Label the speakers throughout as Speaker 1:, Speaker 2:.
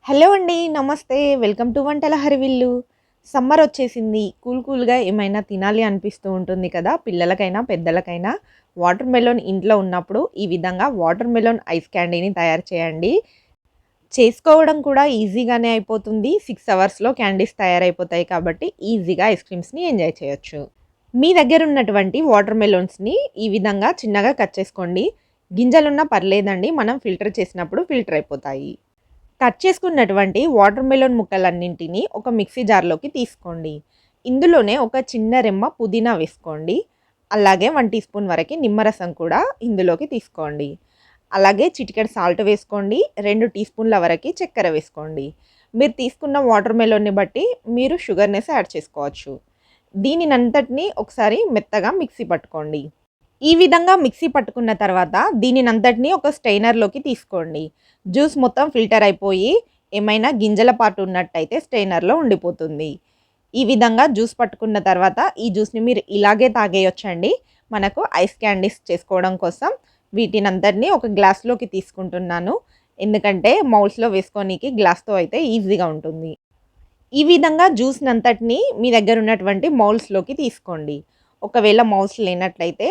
Speaker 1: Hello అండి. నమస్తే. Welcome to వంటల హరివిల్లు. సమ్మర్ వచ్చేసింది. కూల్‌గా ఏమైనా తినాలి అనిపిస్తూ ఉంటుంది కదా! పిల్లలకైనా, పెద్దలకైనా. వాటర్ మెలోన్ ఇంట్లో ఉన్నప్పుడు ఈ విధంగా వాటర్ మెలోన్ ఐస్ క్యాండీని తయారు చేయండి. చేసుకోవడం కూడా ఈజీగానే అయిపోతుంది. 6 అవర్స్‌లో క్యాండీస్ తయారైపోతాయి కాబట్టి ఈజీగా ఐస్ క్రీమ్స్‌ని ఎంజాయ్ చేయొచ్చు. మీ దగ్గర ఉన్నటువంటి వాటర్ మెలోన్స్‌ని ఈ విధంగా చిన్నగా కట్ చేసుకోండి. గింజలున్నా పర్లేదండి. మనం ఫిల్టర్ చేసినప్పుడు ఫిల్టర్ అయిపోతాయి. కట్ చేసుకున్నటువంటి వాటర్ మెలోన్ ముక్కలన్నింటినీ ఒక మిక్సీ జార్‌లోకి తీసుకోండి. ఇందులోనే ఒక చిన్న రెమ్మ పుదీనా వేసుకోండి. అలాగే 1 టీ స్పూన్ వరకి నిమ్మరసం కూడా ఇందులోకి తీసుకోండి. అలాగే చిటికెడు సాల్ట్ వేసుకోండి. 2 టీ స్పూన్ల వరకి చక్కెర వేసుకోండి. మీరు తీసుకున్న వాటర్ మెలోన్‌ని బట్టి మీరు షుగర్‌నెస్ యాడ్ చేసుకోవచ్చు. దీనినంతటిని ఒకసారి మెత్తగా మిక్సీ పట్టుకోండి. ఈ విధంగా మిక్సీ పట్టుకున్న తర్వాత దీనినంతటిని ఒక స్ట్రెయినర్‌లోకి తీసుకోండి. జ్యూస్ మొత్తం ఫిల్టర్ అయిపోయి ఏమైనా గింజల పార్ట్ ఉన్నట్టయితే స్ట్రెయినర్‌లో ఉండిపోతుంది. ఈ విధంగా జ్యూస్ పట్టుకున్న తర్వాత ఈ జ్యూస్‌ని మీరు ఇలాగే తాగేయొచ్చండి. మనకు ఐస్ క్యాండీస్ చేసుకోవడం కోసం వీటినంతటిని ఒక గ్లాస్‌లోకి తీసుకుంటున్నాను. ఎందుకంటే మౌల్డ్స్‌లో వేసుకోనీకి గ్లాస్‌తో అయితే ఈజీగా ఉంటుంది. ఈ విధంగా జ్యూస్‌నంతటిని మీ దగ్గర ఉన్నటువంటి మౌల్డ్స్‌లోకి తీసుకోండి. ఒకవేళ మౌల్డ్స్ లేనట్లయితే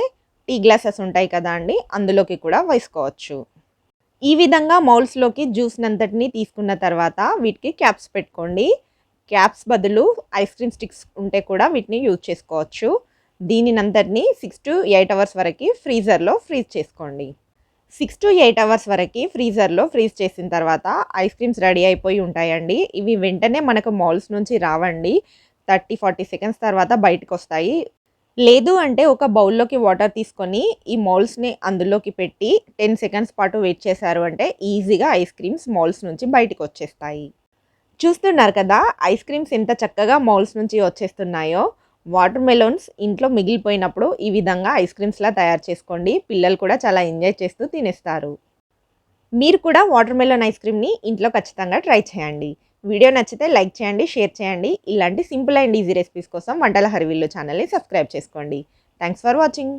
Speaker 1: టీ గ్లాసెస్ ఉంటాయి కదా అండి! అందులోకి కూడా వేసుకోవచ్చు. ఈ విధంగా మౌల్డ్స్‌లోకి జ్యూస్‌నంతటిని తీసుకున్న తర్వాత వీటికి క్యాప్స్ పెట్టుకోండి. క్యాప్స్ బదులు ఐస్ క్రీమ్ స్టిక్స్ ఉంటే కూడా వీటిని యూజ్ చేసుకోవచ్చు. దీనినంతటిని 6-8 అవర్స్ వరకి ఫ్రీజర్‌లో ఫ్రీజ్ చేసుకోండి. 6-8 అవర్స్ వరకి ఫ్రీజర్‌లో ఫ్రీజ్ చేసిన తర్వాత ఐస్ క్రీమ్స్ రెడీ అయిపోయి ఉంటాయండి. ఇవి వెంటనే మనకు మౌల్డ్స్ నుంచి రావండి. 30-40 సెకండ్స్ తర్వాత బయటకొస్తాయి. లేదు అంటే ఒక బౌల్‌లోకి వాటర్ తీసుకొని ఈ మౌల్డ్స్‌ని అందులోకి పెట్టి 10 సెకండ్స్ పాటు వెయిట్ చేశారు అంటే ఈజీగా ఐస్ క్రీమ్స్ మౌల్డ్స్ నుంచి బయటికొచ్చేస్తాయి. చూస్తున్నారు కదా! ఐస్ క్రీమ్స్ ఎంత చక్కగా మౌల్డ్స్ నుంచి వచ్చేస్తున్నాయో. వాటర్ మెలోన్స్ ఇంట్లో మిగిలిపోయినప్పుడు ఈ విధంగా ఐస్ క్రీమ్స్‌లా తయారు చేసుకోండి. పిల్లలు కూడా చాలా ఎంజాయ్ చేస్తూ తినేస్తారు. మీరు కూడా వాటర్ మెలోన్ ఐస్ క్రీమ్‌ని ఇంట్లో ఖచ్చితంగా ట్రై చేయండి. వీడియో నచ్చితే లైక్ చేయండి, షేర్ చేయండి. ఇలాంటి సింపుల్ అండ్ ఈజీ రెసిపీస్ కోసం వంటల హరివిల్లు ఛానల్‌ని సబ్స్క్రైబ్ చేసుకోండి. Thanks for watching.